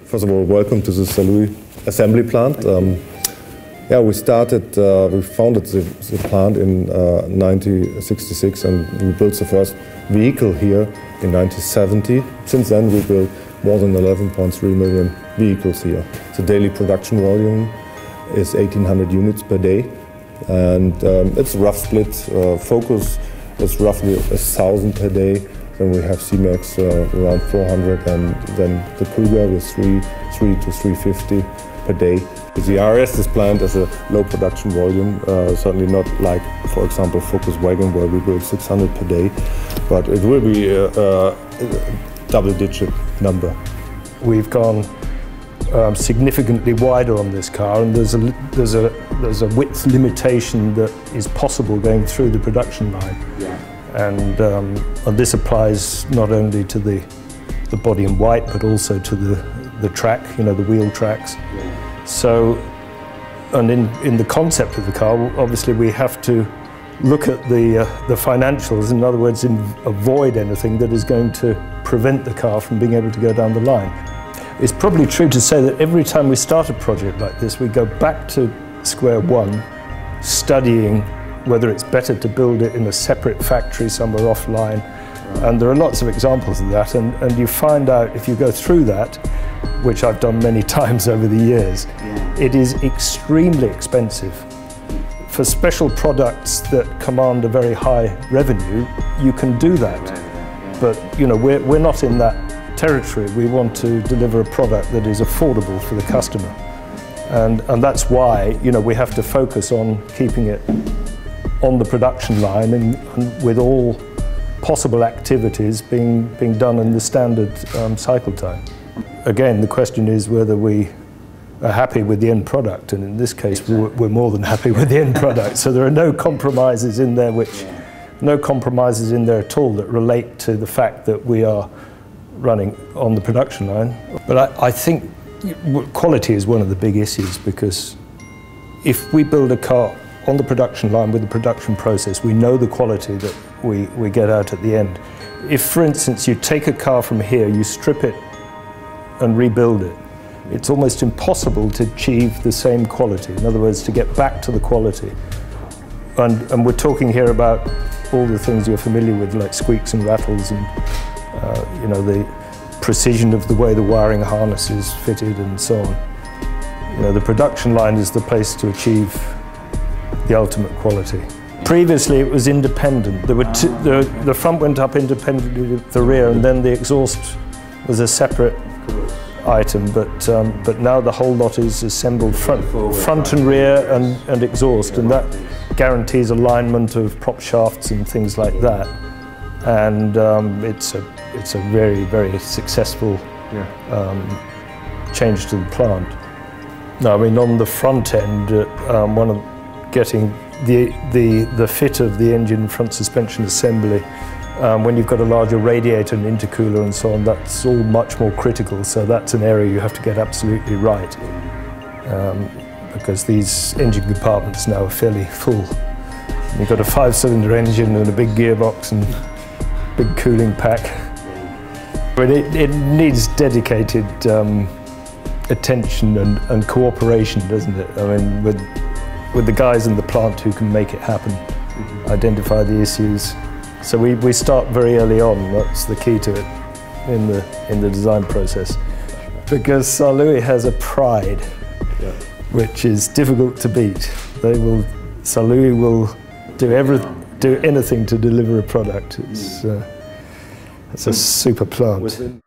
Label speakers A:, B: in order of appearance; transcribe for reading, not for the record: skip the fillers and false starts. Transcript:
A: First of all, welcome to the Saarlouis assembly plant. We founded the plant in 1966 and we built the first vehicle here in 1970. Since then we built more than 11.3 million vehicles here. The daily production volume is 1,800 units per day, and it's a rough split. Focus is roughly 1,000 per day. Then we have C-Max around 400, and then the Cougar with 3 to 350 per day. The RS is planned as a low production volume, certainly not like, for example, Focus Wagon, where we build 600 per day, but it will be a double-digit number.
B: We've gone significantly wider on this car, and there's a width limitation that is possible going through the production line. Yeah. And this applies not only to the body in white, but also to the track, the wheel tracks. Yeah. So, and in the concept of the car, obviously we have to look at the financials, in other words, avoid anything that is going to prevent the car from being able to go down the line. It's probably true to say that every time we start a project like this, we go back to square one, studying whether it's better to build it in a separate factory somewhere offline. And there are lots of examples of that, and you find out, if you go through that, which I've done many times over the years, it is extremely expensive. For special products that command a very high revenue, you can do that. But we're not in that territory. We want to deliver a product that is affordable for the customer. And that's why we have to focus on keeping it on the production line and with all possible activities being done in the standard cycle time. Again, the question is whether we are happy with the end product, and in this case we're more than happy with the end product. So there are no compromises in there at all that relate to the fact that we are running on the production line. But I think quality is one of the big issues, because if we build a car on the production line with the production process, we know the quality that we get out at the end. If, for instance, you take a car from here, you strip it and rebuild it, it's almost impossible to achieve the same quality. In other words, to get back to the quality. And we're talking here about all the things you're familiar with, like squeaks and rattles, and the precision of the way the wiring harness is fitted and so on. The production line is the place to achieve the ultimate quality. Previously it was independent. There were the front went up independently with the rear, and then the exhaust was a separate item, but now the whole lot is assembled front and rear and exhaust, and that guarantees alignment of prop shafts and things like that. And it's a very, very successful change to the plant. No, I mean, on the front end, getting the fit of the engine front suspension assembly, when you've got a larger radiator and intercooler and so on, that's all much more critical. So that's an area you have to get absolutely right, because these engine compartments now are fairly full. You've got a 5-cylinder engine and a big gearbox and big cooling pack. But it needs dedicated attention and cooperation, doesn't it? I mean, with the guys in the plant who can make it happen, identify the issues. So we start very early on. That's the key to it in the design process. Because Saarlouis has a pride, which is difficult to beat. Saarlouis will do anything to deliver a product. It's a super plant.